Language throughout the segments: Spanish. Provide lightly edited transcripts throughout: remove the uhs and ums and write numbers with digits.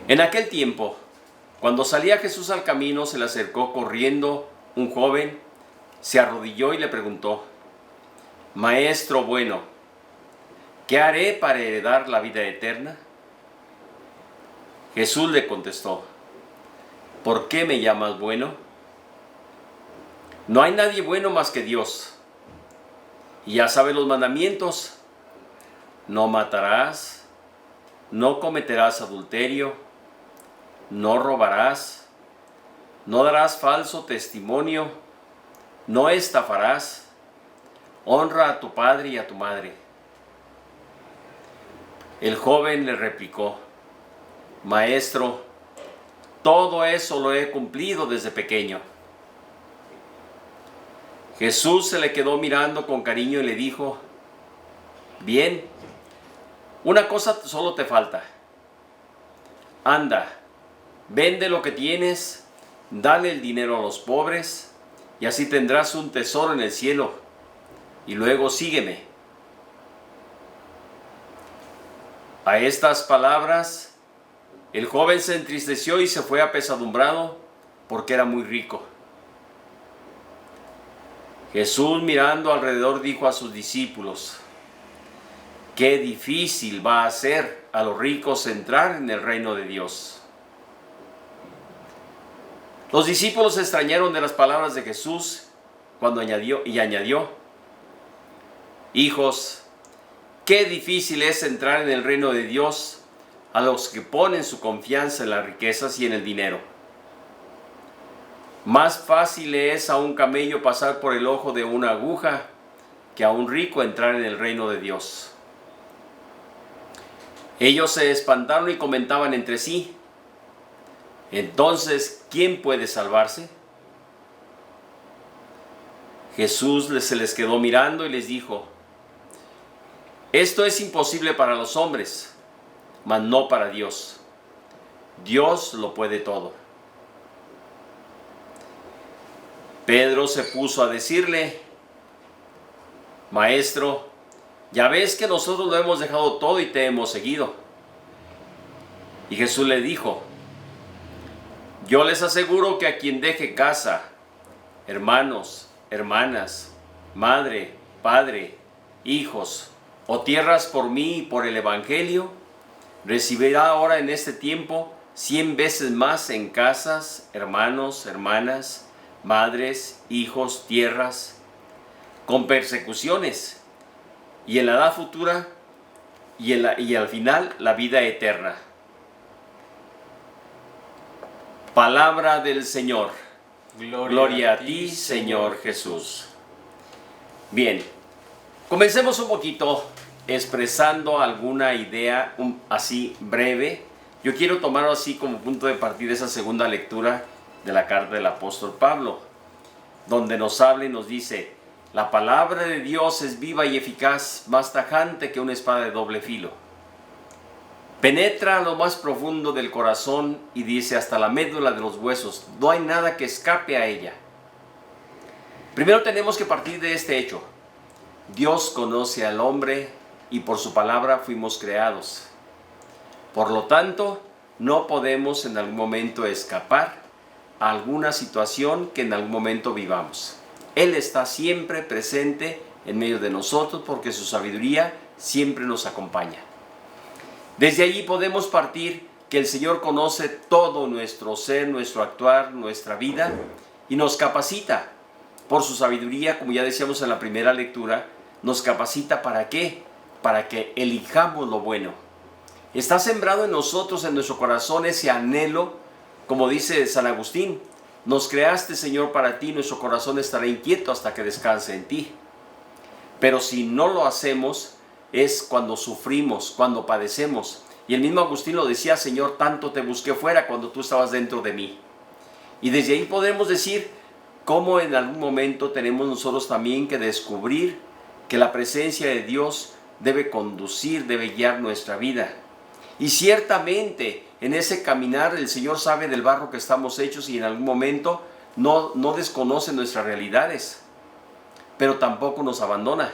En aquel tiempo, cuando salía Jesús al camino, se le acercó corriendo un joven, se arrodilló y le preguntó: Maestro bueno, ¿qué haré para heredar la vida eterna? Jesús le contestó: ¿por qué me llamas bueno? No hay nadie bueno más que Dios. Y ya sabes los mandamientos: no matarás, no cometerás adulterio, no robarás, no darás falso testimonio, no estafarás, honra a tu padre y a tu madre. El joven le replicó: Maestro, todo eso lo he cumplido desde pequeño. Jesús se le quedó mirando con cariño y le dijo: Bien, una cosa solo te falta. Anda, vende lo que tienes, dale el dinero a los pobres, y así tendrás un tesoro en el cielo, y luego sígueme. A estas palabras, el joven se entristeció y se fue apesadumbrado, porque era muy rico. Jesús, mirando alrededor, dijo a sus discípulos: qué difícil va a ser a los ricos entrar en el reino de Dios. Los discípulos se extrañaron de las palabras de Jesús cuando añadió: Hijos, qué difícil es entrar en el reino de Dios a los que ponen su confianza en las riquezas y en el dinero. Más fácil es a un camello pasar por el ojo de una aguja que a un rico entrar en el reino de Dios. Ellos se espantaron y comentaban entre sí: entonces, ¿quién puede salvarse? Jesús se les quedó mirando y les dijo: esto es imposible para los hombres, mas no para Dios. Dios lo puede todo. Pedro se puso a decirle: Maestro, ya ves que nosotros lo hemos dejado todo y te hemos seguido. Y Jesús le dijo: yo les aseguro que a quien deje casa, hermanos, hermanas, madre, padre, hijos o tierras por mí y por el Evangelio, recibirá ahora en este tiempo 100 veces más en casas, hermanos, hermanas, madres, hijos, tierras, con persecuciones, y en la edad futura y al final la vida eterna. Palabra del Señor. Gloria a ti, Señor Jesús. Bien, comencemos un poquito expresando alguna idea así breve. Yo quiero tomarlo así como punto de partida esa segunda lectura de la carta del apóstol Pablo, donde nos habla y nos dice: la palabra de Dios es viva y eficaz, más tajante que una espada de doble filo. Penetra a lo más profundo del corazón y dice hasta la médula de los huesos, no hay nada que escape a ella. Primero tenemos que partir de este hecho: Dios conoce al hombre y por su palabra fuimos creados. Por lo tanto, no podemos en algún momento escapar a alguna situación que en algún momento vivamos. Él está siempre presente en medio de nosotros porque su sabiduría siempre nos acompaña. Desde allí podemos partir que el Señor conoce todo nuestro ser, nuestro actuar, nuestra vida, y nos capacita por su sabiduría, como ya decíamos en la primera lectura. Nos capacita ¿para qué? Para que elijamos lo bueno. Está sembrado en nosotros, en nuestro corazón, ese anhelo, como dice San Agustín: nos creaste, Señor, para ti, nuestro corazón estará inquieto hasta que descanse en ti. Pero si no lo hacemos, es cuando sufrimos, cuando padecemos. Y el mismo Agustín lo decía: Señor, tanto te busqué fuera cuando tú estabas dentro de mí. Y desde ahí podemos decir cómo en algún momento tenemos nosotros también que descubrir que la presencia de Dios debe conducir, debe guiar nuestra vida. Y ciertamente en ese caminar el Señor sabe del barro que estamos hechos y en algún momento no desconoce nuestras realidades, pero tampoco nos abandona,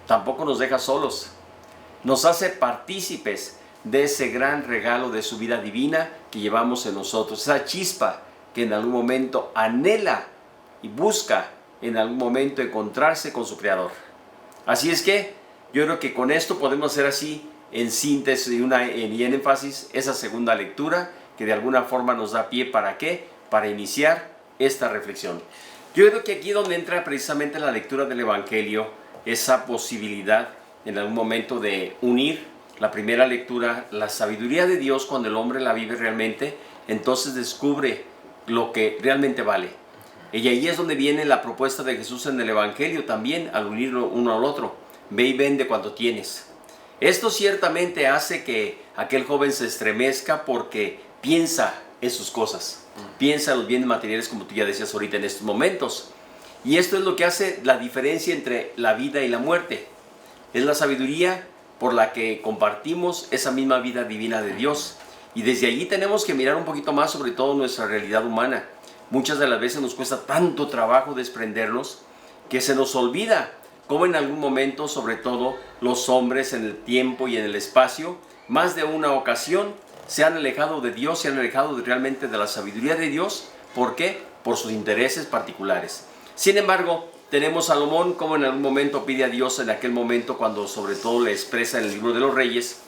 tampoco nos deja solos. Nos hace partícipes de ese gran regalo de su vida divina que llevamos en nosotros, esa chispa que en algún momento anhela y busca en algún momento encontrarse con su Creador. Así es que yo creo que con esto podemos hacer así en síntesis y en énfasis esa segunda lectura que de alguna forma nos da pie ¿para qué? Para iniciar esta reflexión. Yo creo que aquí donde entra precisamente la lectura del Evangelio, esa posibilidad en algún momento de unir la primera lectura, la sabiduría de Dios cuando el hombre la vive realmente, entonces descubre lo que realmente vale. Y ahí es donde viene la propuesta de Jesús en el Evangelio también, al unirlo uno al otro. Ve y vende cuanto tienes. Esto ciertamente hace que aquel joven se estremezca porque piensa en sus cosas. Piensa en los bienes materiales, como tú ya decías ahorita en estos momentos. Y esto es lo que hace la diferencia entre la vida y la muerte. Es la sabiduría por la que compartimos esa misma vida divina de Dios. Y desde allí tenemos que mirar un poquito más sobre todo nuestra realidad humana. Muchas de las veces nos cuesta tanto trabajo desprendernos que se nos olvida cómo en algún momento, sobre todo los hombres en el tiempo y en el espacio, más de una ocasión se han alejado de Dios, se han alejado realmente de la sabiduría de Dios. ¿Por qué? Por sus intereses particulares. Sin embargo, tenemos Salomón como en algún momento pide a Dios en aquel momento cuando sobre todo le expresa en el libro de los Reyes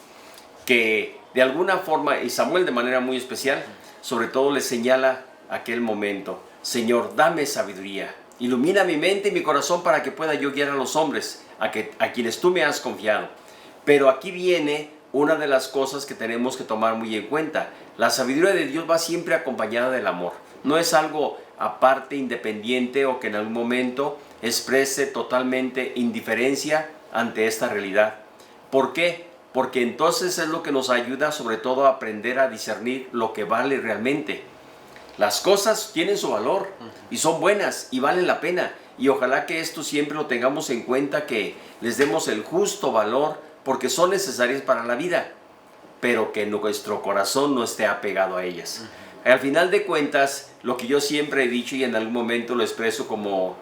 que de alguna forma, y Samuel de manera muy especial, sobre todo le señala aquel momento: Señor, dame sabiduría, ilumina mi mente y mi corazón para que pueda yo guiar a los hombres a quienes tú me has confiado. Pero aquí viene una de las cosas que tenemos que tomar muy en cuenta. La sabiduría de Dios va siempre acompañada del amor. No es algo aparte, independiente o que en algún momento exprese totalmente indiferencia ante esta realidad. ¿Por qué? Porque entonces es lo que nos ayuda sobre todo a aprender a discernir lo que vale realmente. Las cosas tienen su valor y son buenas y valen la pena, y ojalá que esto siempre lo tengamos en cuenta, que les demos el justo valor porque son necesarias para la vida, pero que nuestro corazón no esté apegado a ellas. Al final de cuentas, lo que yo siempre he dicho y en algún momento lo expreso como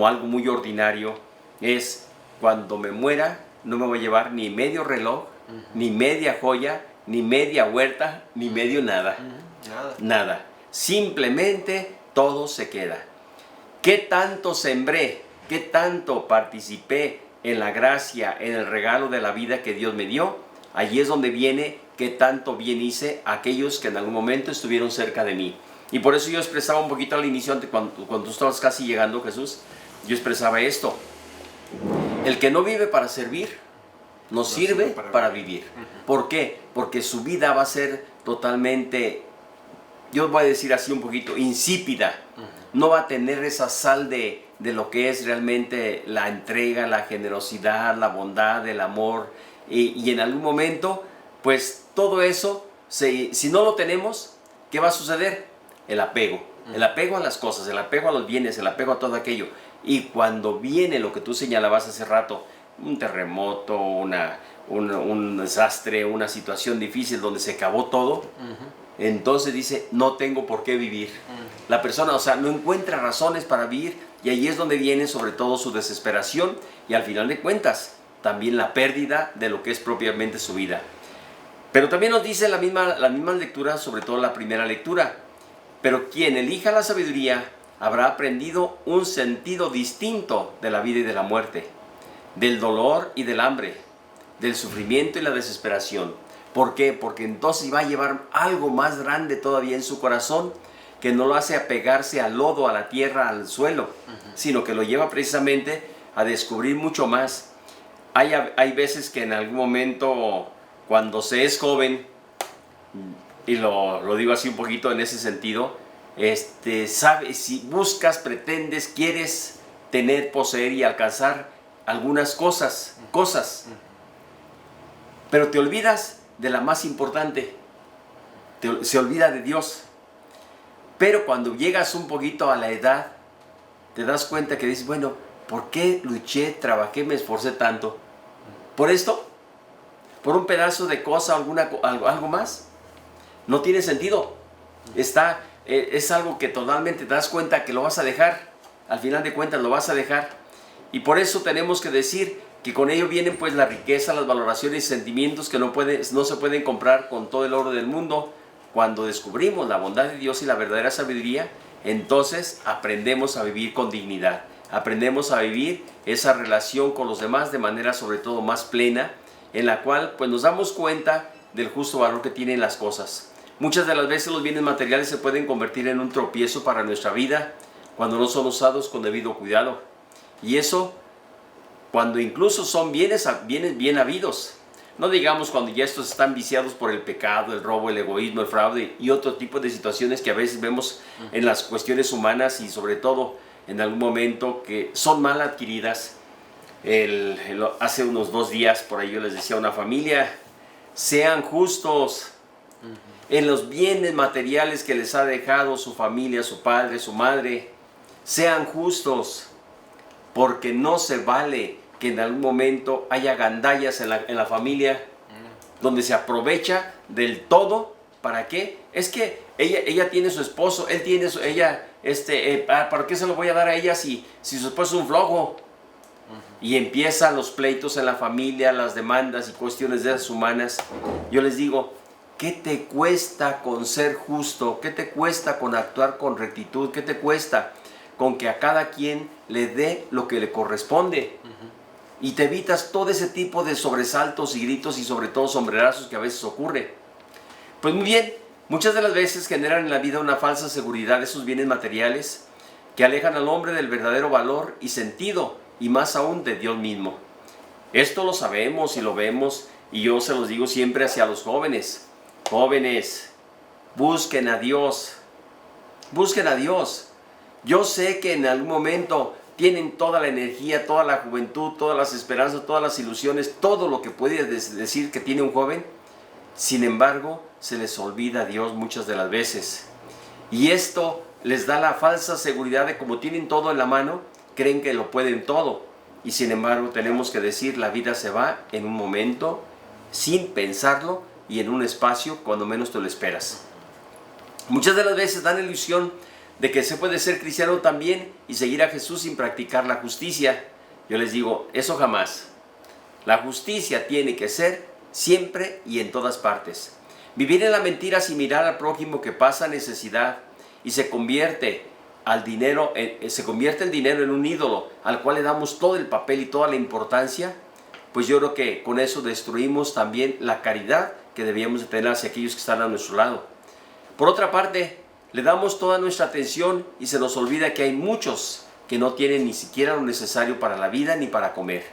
algo muy ordinario es: cuando me muera no me voy a llevar ni medio reloj, ni media joya, ni media huerta, ni medio nada. Nada. Simplemente todo se queda. ¿Qué tanto sembré? ¿Qué tanto participé en la gracia, en el regalo de la vida que Dios me dio? Allí es donde viene qué tanto bien hice a aquellos que en algún momento estuvieron cerca de mí. Y por eso yo expresaba un poquito al inicio, cuando tú estabas casi llegando, Jesús, yo expresaba esto: el que no vive para servir, no sirve para vivir. ¿Por qué? Porque su vida va a ser totalmente, yo voy a decir así un poquito, insípida. No va a tener esa sal de lo que es realmente la entrega, la generosidad, la bondad, el amor. Y en algún momento, pues todo eso, si no lo tenemos, ¿qué va a suceder? El apego. El apego a las cosas, el apego a los bienes, el apego a todo aquello. Y cuando viene lo que tú señalabas hace rato, un terremoto, un desastre, una situación difícil donde se acabó todo, entonces dice: no tengo por qué vivir. La persona, o sea, no encuentra razones para vivir, y ahí es donde viene sobre todo su desesperación y al final de cuentas también la pérdida de lo que es propiamente su vida. Pero también nos dice la misma lectura, sobre todo la primera lectura: pero quien elija la sabiduría habrá aprendido un sentido distinto de la vida y de la muerte, del dolor y del hambre, del sufrimiento y la desesperación. ¿Por qué? Porque entonces va a llevar algo más grande todavía en su corazón, que no lo hace apegarse al lodo, a la tierra, al suelo, sino que lo lleva precisamente a descubrir mucho más. Hay veces que en algún momento, cuando se es joven, y lo digo así un poquito en ese sentido, sabes, si buscas, pretendes, quieres tener, poseer y alcanzar algunas cosas, pero te olvidas de la más importante, se olvida de Dios. Pero cuando llegas un poquito a la edad, te das cuenta que dices: bueno, ¿por qué luché, trabajé, me esforcé tanto? ¿Por esto? ¿Por un pedazo de cosa, algo más? No tiene sentido. Es algo que totalmente te das cuenta que lo vas a dejar. Al final de cuentas lo vas a dejar. Y por eso tenemos que decir que con ello vienen pues la riqueza, las valoraciones y sentimientos que no se pueden comprar con todo el oro del mundo. Cuando descubrimos la bondad de Dios y la verdadera sabiduría, entonces aprendemos a vivir con dignidad, aprendemos a vivir esa relación con los demás de manera sobre todo más plena, en la cual pues nos damos cuenta del justo valor que tienen las cosas. Muchas de las veces los bienes materiales se pueden convertir en un tropiezo para nuestra vida cuando no son usados con debido cuidado. Y eso cuando incluso son bienes bien habidos. No digamos cuando ya estos están viciados por el pecado, el robo, el egoísmo, el fraude y otro tipo de situaciones que a veces vemos en las cuestiones humanas y sobre todo en algún momento que son mal adquiridas. Hace unos 2 días por ahí yo les decía a una familia, sean justos en los bienes materiales que les ha dejado su familia, su padre, su madre. Sean justos, porque no se vale que en algún momento haya gandallas en la familia, donde se aprovecha del todo. ¿Para qué? Es que ella tiene su esposo, él tiene ¿para qué se lo voy a dar a ella si su esposo es un flojo? Y empiezan los pleitos en la familia, las demandas y cuestiones de esas humanas. Yo les digo, ¿qué te cuesta con ser justo? ¿Qué te cuesta con actuar con rectitud? ¿Qué te cuesta con que a cada quien le dé lo que le corresponde? Y te evitas todo ese tipo de sobresaltos y gritos y sobre todo sombrerazos que a veces ocurre. Pues muy bien, muchas de las veces generan en la vida una falsa seguridad esos bienes materiales que alejan al hombre del verdadero valor y sentido, y más aún de Dios mismo. Esto lo sabemos y lo vemos, y yo se los digo siempre hacia los jóvenes. Jóvenes, busquen a Dios. Busquen a Dios. Yo sé que en algún momento tienen toda la energía, toda la juventud, todas las esperanzas, todas las ilusiones, todo lo que puede decir que tiene un joven. Sin embargo, se les olvida a Dios muchas de las veces. Y esto les da la falsa seguridad de como tienen todo en la mano, creen que lo pueden todo. Y sin embargo, tenemos que decir, la vida se va en un momento, sin pensarlo, y en un espacio cuando menos te lo esperas. Muchas de las veces dan la ilusión de que se puede ser cristiano también y seguir a Jesús sin practicar la justicia. Yo les digo, eso jamás. La justicia tiene que ser siempre y en todas partes. Vivir en la mentira sin mirar al prójimo que pasa necesidad y se convierte el dinero en un ídolo al cual le damos todo el papel y toda la importancia, pues yo creo que con eso destruimos también la caridad que debíamos de tener hacia aquellos que están a nuestro lado. Por otra parte, le damos toda nuestra atención y se nos olvida que hay muchos que no tienen ni siquiera lo necesario para la vida ni para comer.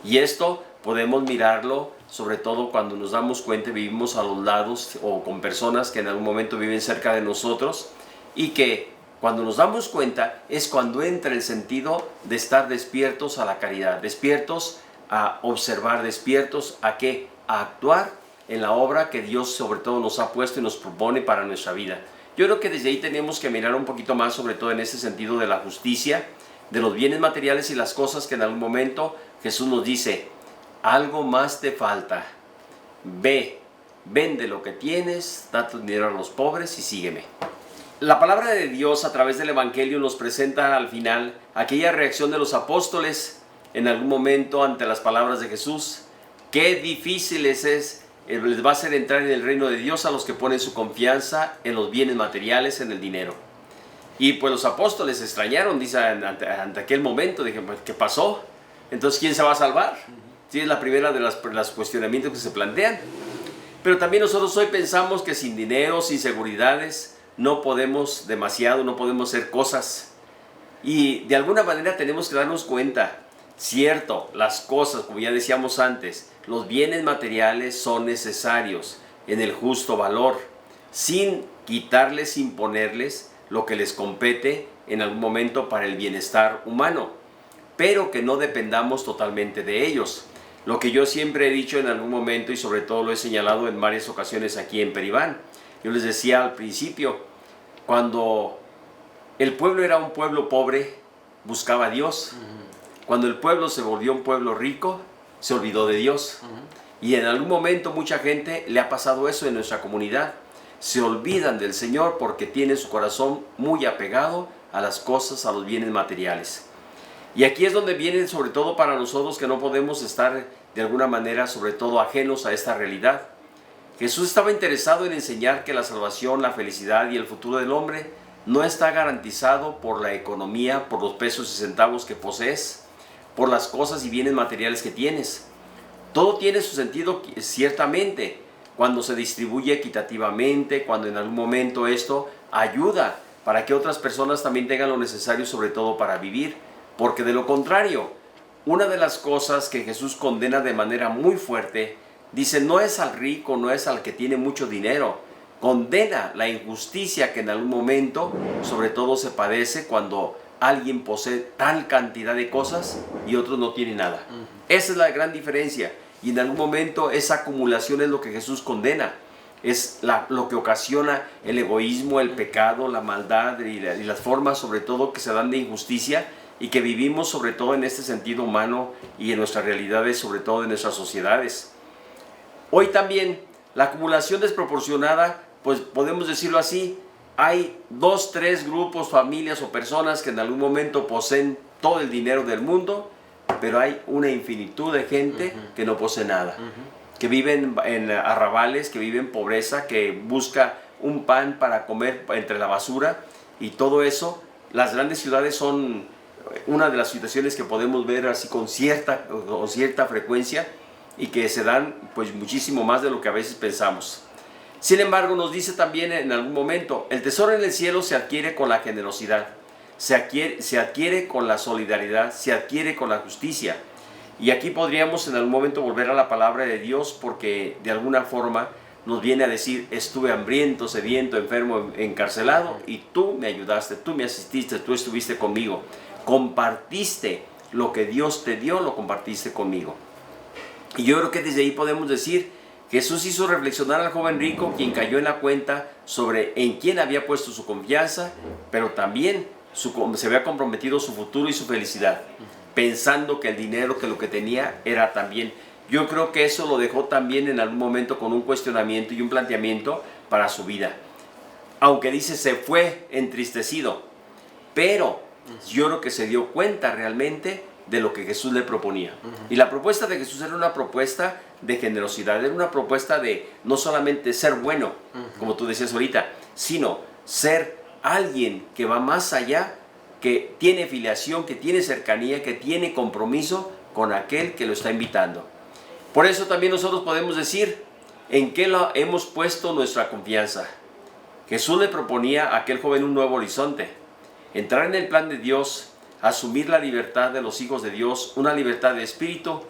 Y esto podemos mirarlo sobre todo cuando nos damos cuenta, vivimos a los lados o con personas que en algún momento viven cerca de nosotros, y que cuando nos damos cuenta es cuando entra el sentido de estar despiertos a la caridad, despiertos a observar, despiertos a ¿qué? A actuar en la obra que Dios sobre todo nos ha puesto y nos propone para nuestra vida. Yo creo que desde ahí tenemos que mirar un poquito más, sobre todo en ese sentido de la justicia, de los bienes materiales y las cosas que en algún momento Jesús nos dice, algo más te falta, ve, vende lo que tienes, da tu dinero a los pobres y sígueme. La palabra de Dios a través del Evangelio nos presenta al final aquella reacción de los apóstoles en algún momento ante las palabras de Jesús. Qué difíciles les va a hacer entrar en el reino de Dios a los que ponen su confianza en los bienes materiales, en el dinero. Y pues los apóstoles se extrañaron, dice, ante aquel momento. Dije, pues, ¿qué pasó? Entonces, ¿quién se va a salvar? Sí, es la primera de los cuestionamientos que se plantean. Pero también nosotros hoy pensamos que sin dinero, sin seguridades, no podemos demasiado, no podemos hacer cosas. Y de alguna manera tenemos que darnos cuenta, cierto, las cosas, como ya decíamos antes, los bienes materiales son necesarios en el justo valor, sin quitarles, sin ponerles lo que les compete en algún momento para el bienestar humano, pero que no dependamos totalmente de ellos. Lo que yo siempre he dicho en algún momento y sobre todo lo he señalado en varias ocasiones aquí en Peribán. Yo les decía al principio, cuando el pueblo era un pueblo pobre, buscaba a Dios. Cuando el pueblo se volvió un pueblo rico, se olvidó de Dios. Y en algún momento mucha gente le ha pasado eso en nuestra comunidad. Se olvidan del Señor porque tienen su corazón muy apegado a las cosas, a los bienes materiales. Y aquí es donde viene sobre todo para nosotros que no podemos estar de alguna manera sobre todo ajenos a esta realidad. Jesús estaba interesado en enseñar que la salvación, la felicidad y el futuro del hombre no está garantizado por la economía, por los pesos y centavos que posees, por las cosas y bienes materiales que tienes. Todo tiene su sentido ciertamente cuando se distribuye equitativamente, cuando en algún momento esto ayuda para que otras personas también tengan lo necesario, sobre todo para vivir. Porque de lo contrario, una de las cosas que Jesús condena de manera muy fuerte, dice, no es al rico, no es al que tiene mucho dinero. Condena la injusticia que en algún momento, sobre todo, se padece cuando alguien posee tal cantidad de cosas y otros no tienen nada. Esa es la gran diferencia. Y en algún momento esa acumulación es lo que Jesús condena. Es lo que ocasiona el egoísmo, el pecado, la maldad y las formas sobre todo que se dan de injusticia y que vivimos sobre todo en este sentido humano y en nuestras realidades, sobre todo en nuestras sociedades. Hoy también la acumulación desproporcionada, pues podemos decirlo así, hay 2, 3 grupos, familias o personas que en algún momento poseen todo el dinero del mundo, pero hay una infinitud de gente que no posee nada, que viven en arrabales, que viven en pobreza, que busca un pan para comer entre la basura y todo eso. Las grandes ciudades son una de las situaciones que podemos ver así con cierta frecuencia y que se dan pues muchísimo más de lo que a veces pensamos. Sin embargo, nos dice también en algún momento, el tesoro en el cielo se adquiere con la generosidad, se adquiere con la solidaridad, se adquiere con la justicia. Y aquí podríamos en algún momento volver a la palabra de Dios porque de alguna forma nos viene a decir, estuve hambriento, sediento, enfermo, encarcelado y tú me ayudaste, tú me asististe, tú estuviste conmigo. Compartiste lo que Dios te dio, lo compartiste conmigo. Y yo creo que desde ahí podemos decir, Jesús hizo reflexionar al joven rico, quien cayó en la cuenta sobre en quién había puesto su confianza, pero también se había comprometido su futuro y su felicidad, pensando que el dinero, que lo que tenía era también. Yo creo que eso lo dejó también en algún momento con un cuestionamiento y un planteamiento para su vida. Aunque dice, se fue entristecido, pero yo creo que se dio cuenta realmente de lo que Jesús le proponía. Y la propuesta de Jesús era una propuesta de generosidad, era una propuesta de no solamente ser bueno, como tú decías ahorita, sino ser alguien que va más allá, que tiene filiación, que tiene cercanía, que tiene compromiso con aquel que lo está invitando. Por eso también nosotros podemos decir, ¿en qué hemos puesto nuestra confianza? Jesús le proponía a aquel joven un nuevo horizonte, entrar en el plan de Dios, asumir la libertad de los hijos de Dios, una libertad de espíritu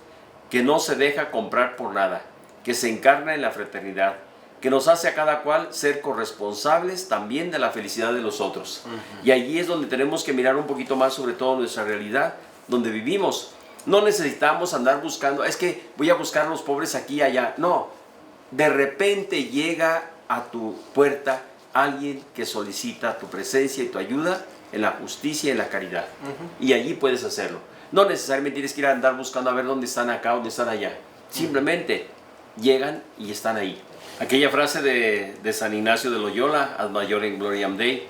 que no se deja comprar por nada, que se encarna en la fraternidad, que nos hace a cada cual ser corresponsables también de la felicidad de los otros. Y allí es donde tenemos que mirar un poquito más sobre todo nuestra realidad, donde vivimos. No necesitamos andar buscando, es que voy a buscar a los pobres aquí y allá. No, de repente llega a tu puerta alguien que solicita tu presencia y tu ayuda en la justicia y en la caridad. Y allí puedes hacerlo. No necesariamente tienes que ir a andar buscando a ver dónde están acá, dónde están allá. Simplemente llegan y están ahí. Aquella frase de San Ignacio de Loyola, ad maiorem gloriam Dei.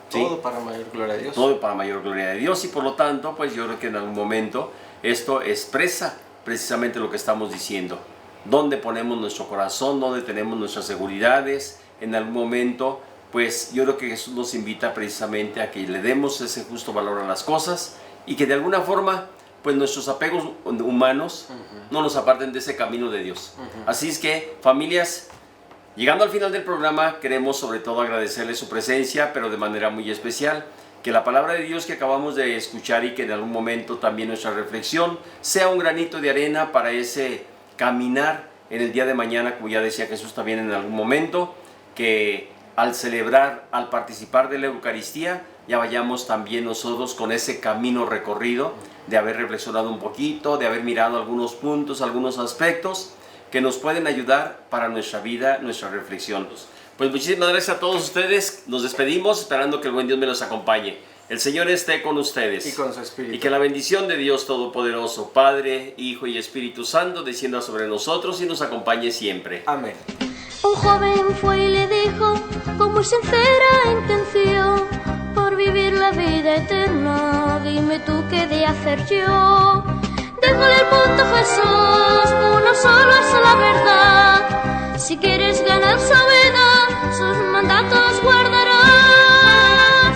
¿Sí? Todo para mayor gloria de Dios. Todo para mayor gloria de Dios. Y por lo tanto, pues yo creo que en algún momento esto expresa precisamente lo que estamos diciendo. Dónde ponemos nuestro corazón, dónde tenemos nuestras seguridades. En algún momento, pues yo creo que Jesús nos invita precisamente a que le demos ese justo valor a las cosas y que de alguna forma, pues nuestros apegos humanos no nos aparten de ese camino de Dios. Así es que, familias, llegando al final del programa, queremos sobre todo agradecerle su presencia, pero de manera muy especial, que la palabra de Dios que acabamos de escuchar y que en algún momento también nuestra reflexión sea un granito de arena para ese caminar en el día de mañana, como ya decía Jesús también en algún momento, que al celebrar, al participar de la Eucaristía, ya vayamos también nosotros con ese camino recorrido de haber reflexionado un poquito, de haber mirado algunos puntos, algunos aspectos que nos pueden ayudar para nuestra vida, nuestra reflexión. Pues muchísimas gracias a todos ustedes. Nos despedimos esperando que el buen Dios me los acompañe. El Señor esté con ustedes. Y con su espíritu. Y que la bendición de Dios Todopoderoso, Padre, Hijo y Espíritu Santo, descienda sobre nosotros y nos acompañe siempre. Amén. Un joven fue y le dijo, con muy sincera intención, por vivir la vida eterna, dime tú que he de hacer yo. Déjale el punto, Jesús, uno solo es la verdad. Si quieres ganar su vida, sus mandatos guardarás.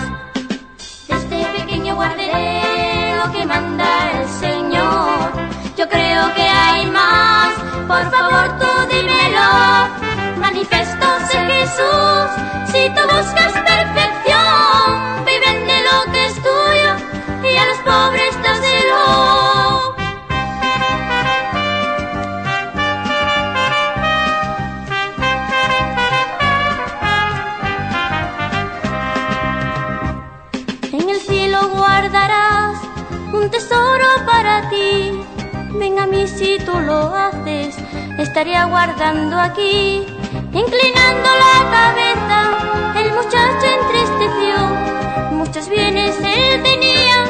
Desde pequeño guardaré lo que manda el Señor. Yo creo que hay más, por favor tú dímelo. Manifestos en Jesús, si tú buscas perfección, vive de lo que es tuyo y a los pobres dáselo. En el cielo guardarás un tesoro para ti. Ven a mí si tú lo haces, estaría guardando aquí. Inclinando la cabeza, el muchacho entristeció. Muchos bienes él tenía,